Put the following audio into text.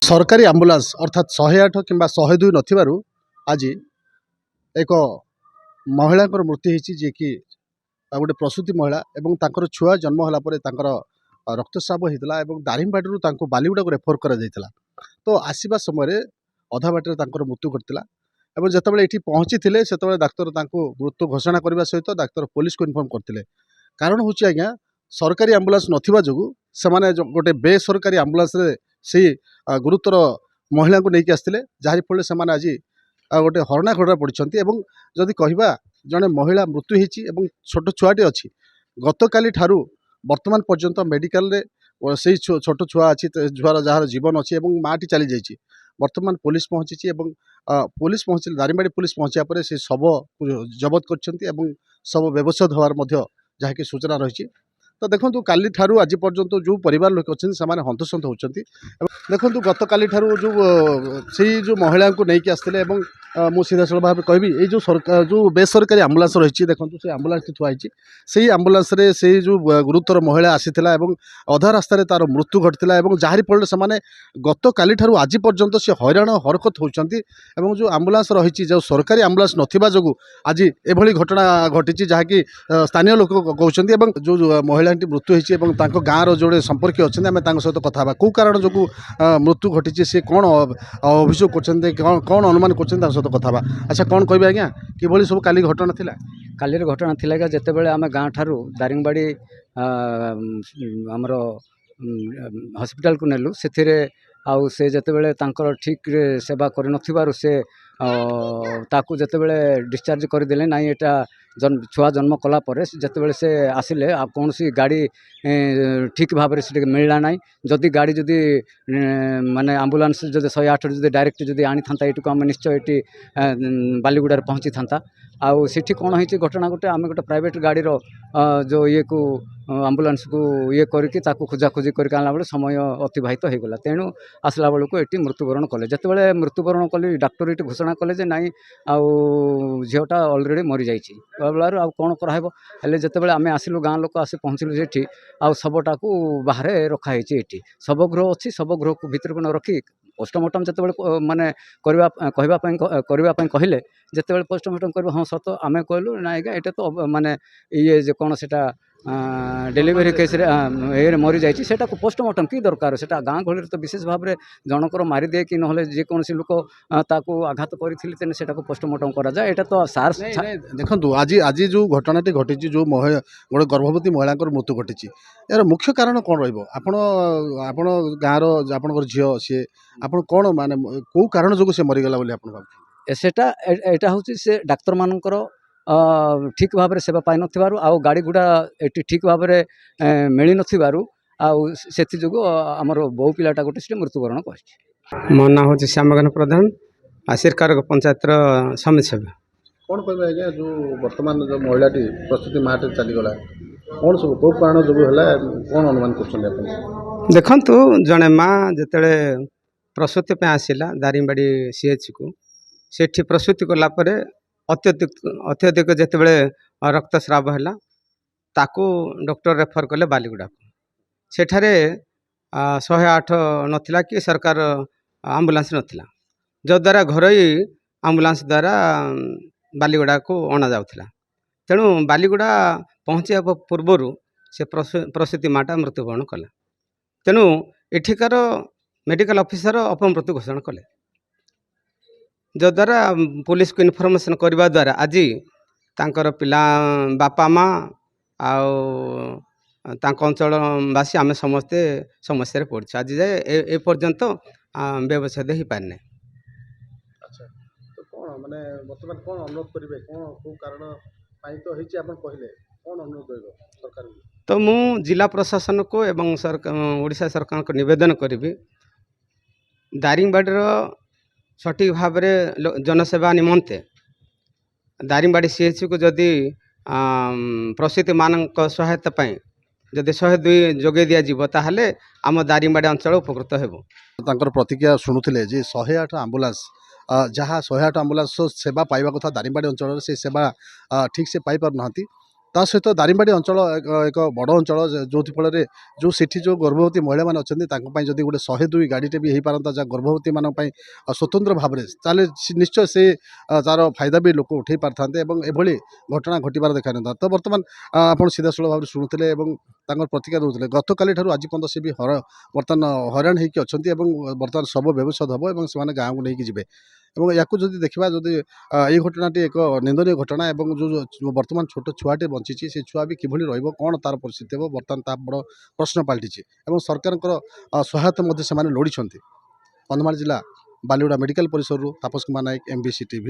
सरकारी आम्बुलांस अर्थात 108 किंबा 102 नथिबारु आज एक महिला मृत्यु होती जी कि गोटे प्रसूति महिला एवं तांकर छुआ जन्म होला परे तांकर रक्तस्राव होता और दारिंगबाड़ी बालीगुड़ा को रेफर कर तो आसवा समय अधा बाटर तांकर मृत्यु घटला और जितेबाला ये पहुँची से डाक्तर मृत्यु घोषणा करने सहित डाक्तर पुलिस को इनफर्म करते कारण हूँ आज्ञा सरकारी आम्बुलांस नथिबा जोगु से गोटे बेसरकारी आम्बुलांस से गुरुतर महिला को लेकिन आसते जहाँरी फल से आज गोटे हरणा खड़ा पड़ती जदि कहवा जड़े महिला मृत्यु होती छोट छुआटे अच्छी गत काली ठारू वर्तमान पर्यंत मेडिकल रे से छोट छुआ अच्छी छुआर जार जीवन अच्छी माटी चली जाइए वर्तमान पुलिस पहुँची पुलिस पहुँच दारिंगबाड़ी पुलिस पहुँचा पर से शव जबत कर शव व्यवच्छेद होवार जहाँकि सूचना रही तो देखो काली ठारू आज पर्यंत जो परिवार लोक अच्छे से हंतसंत होती देखो गत काली ठारू जो महिला को लेकिन आसते मु सीधा साल भाव कहि ये जो सरकार जो बेसरकारी आम्बुलांस रही देखो से आम्बुलांस थुआई से आम्बुलांस से जो गुरुतर महिला आसीला अधा रास्तार तार मृत्यु घटला जहाँरी फल से गत काली ठारू आज पर्यंत से हैरान हरकत होती जो आम्बुलांस रही जो सरकारी आम्बुलांस नथिबा जोगु आज एभली घटना घटी जहाँकि स्थानीय लोक कहते जो महिला मृत्यु होती गाँव जोड़े संपर्क अच्छे आम सहित कथा कौ कारण जो मृत्यु घटी सी कौन अभियोग कर कौन अनुमान कर सहित कथा अच्छा कौन कह आज्ञा कि सब काली घटना थिला काली घटना थिला कि जितेबाला आम गाँव ठारू दारिंगबाड़ी आमर हॉस्पिटल को नेलु से आउ से जितेबाला तांकर ठीक सेवा कर से ताकू जितेबाला डिस्चार्ज करदे ना एटा छुआ जन्म कला जितेबाला से आसिले कौन सी गाड़ी ठीक भाव से मिलला ना जदि गाड़ी जदि माने आम्बुलांस जब 108 जब डायरेक्ट जब आनी था ये आम निश्चय ये बालीगुड़ा पहुँची था आउ सेठी कौन होती घटना गोटे आम गोटे प्राइवेट गाड़ी जो ये को आम्बुलांस को ये करके खोजाखोजी करके आनला बेले समय अतिबाहित हो गला तेणु आसला बेलू ये मृत्युवरण कले जितेबाला मृत्युवरण कले डॉक्टर ये घोषणा कले जे नाई झीटा अलरेडी मरी जाइए बेलू आ कौन कराइब हेल्ले जितेबाला आम आसिलु गाँ लोक आसी पहुँचलु सेठी आ शवटा को बाहर रखाई ये शवगृह अच्छी शवगृह को भितर को न रखी पोस्टमार्टम जितेबाला माने करने कहले जितेबाला पोस्टमार्टम कर हाँ सत आम कहलु ना आज्ञा ये तो माने ये जे कौन से डेलीवरी केस रे मरी जाइए सेटा को पोस्टमार्टम कि दरकार से गाँ गहली तो विशेष भाव में जनकर मारिदे कि ना जेकोसी लोक ताको आघात करते सेटा को पोस्टमार्टम करा जाए एटा तो सार देखो आज आज जो घटनाटी घटी जो गोटे गर्भवती महिला मृत्यु घटी यार मुख्य कारण कौन रहा गाँव आप झील सी आप कौन माने कौ कारण जो सी मरीगला सेटा एटा हूँ से डाक्तर मानकर ठीक भाव में सेवा पाई नथिबारु आ गाड़ी गुड़ा एटी ठीक भाव में मिली नथिबारु से आमर बहु पिलाटा गोटे से मृत्युवरण कर मो ना हूँ श्यामगन प्रधान आशीर्कार पंचायत समिति सभ्य कौन कह आज्ञा जो वर्तमान जो महिलाटी प्रस्तुति माटे चलीगला कौन सब कौ कारण जो है कौन अनुमान कर देखु जड़े माँ जिते प्रसूति आसला दारिंगबाड़ी सीएच को सेठी प्रसूति कलापर अत्यधिक जितेबाला रक्तस्राव है ताकू डॉक्टर रेफर कले बालीगुड़ा को सेठारे 108 नथिला कि सरकार आम्बुलांस नथिला जद्वारा घरोई आम्बुलांस द्वारा बालीगुड़ा को अणा जाउथिला तेणु बालीगुड़ा पहुँचा पूर्वर से प्रसूति माटा मृत्युवरण कला तेणु एठिकार मेडिकल ऑफिसर अपमृत्यु घोषणा कले जद्वारा पुलिस को इनफर्मेशन करने द्वारा आज तांकर पिला बापा माँ अंचलवासी आम समस्ते समस्या पड़छ आज जाए ए पर्यंत व्यवच्छेद हो पारना। अच्छा तो कौन माने वर्तमान कौन अनुरोध करेंगे कौन कौ कारण तो कहले कौन अनुरोध सरकार तो मु जिला प्रशासन को एवं ओडिशा सरकार को निवेदन करी दारिंगबाड़ी सठिक भाव में जनसेवा निमंते दारिंगबाड़ी सीएच को जदि प्रसूति मान सहायता जदि 102 जोगे दिज्व ताहले आम दारिंगबाड़ी अंचल उपकृत हो प्रतिक्रिया शुणुले 108 आम्बुलांस जहाँ 108 आम्बुलांस सेवा पाइबा कथा दारिंगबाड़ी अंचल से सेवा ठीक से पाई पार ना ତା ସହିତ ଦାରିଙ୍ଗବାଡ଼ି ଅଞ୍ଚଳ ଏକ ବଡ଼ ଅଞ୍ଚଳ ଯେଉଁଥି ଫଳରେ ସେଠି ଯେଉଁ ଗର୍ଭବତୀ ମହିଳାମାନେ ଅଛନ୍ତି ତାଙ୍କ ପାଇଁ ଯଦି ଗୋଟେ 102 ଗାଡ଼ିଟେ ବି ହେଇପାରନ୍ତା ଯାହା ଗର୍ଭବତୀମାନଙ୍କ ପାଇଁ ସ୍ୱତନ୍ତ୍ର ଭାବରେ ତାହେଲେ ନିଶ୍ଚୟ ସେ ତାର ଫାଇଦା ବି ଲୋକ ଉଠାଇ ପାରିଥାନ୍ତେ ଏବଂ ଏଭଳି ଘଟଣା ଘଟିବାର ଦେଖାନନ୍ତା। ତ ବର୍ତ୍ତମାନ ଆପଣ ସିଧାସଳଖ ଭାବରେ ଶୁଣୁଥିଲେ ଏବଂ ତାଙ୍କର ପ୍ରତିକ୍ରିୟା ଦେଉଥିଲେ। ଗତକାଲି ଠାରୁ ଆଜି ପର୍ଯ୍ୟନ୍ତ ସେ ବି ବର୍ତ୍ତମାନ ହଇରାଣ ହେଇକି ଅଛନ୍ତି ଏବଂ ବର୍ତ୍ତମାନ ଶବ ବ୍ୟବଚ୍ଛେଦ ହେବ ଏବଂ ସେମାନେ ଗାଁକୁ ନେଇକି ଯିବେ ଏବଂ ୟାକୁ ଯଦି ଦେଖିବା ଯଦି ଏଇ ଘଟଣାଟି ଏକ ନିନ୍ଦନୀୟ ଘଟଣା ଏବଂ ଯେଉଁ ବର୍ତ୍ତମାନ ଛୋଟ ଛୁଆଟେ ବଞ୍ଚିଛି ସେ ଛୁଆ ବି କିଭଳି ରହିବ କ'ଣ ତାର ପରିସ୍ଥିତି ହେବ ବର୍ତ୍ତମାନ ତା ବଡ଼ ପ୍ରଶ୍ନ ପାଲଟିଛି ଏବଂ ସରକାରଙ୍କର ସହାୟତା ମଧ୍ୟ ସେମାନେ ଲୋଡ଼ିଛନ୍ତି। କନ୍ଧମାଳ ଜିଲ୍ଲା ବାଲିଗୁଡ଼ା ମେଡ଼ିକାଲ ପରିସରରୁ ତାପସ କୁମାର ନାୟକ, MBC TV।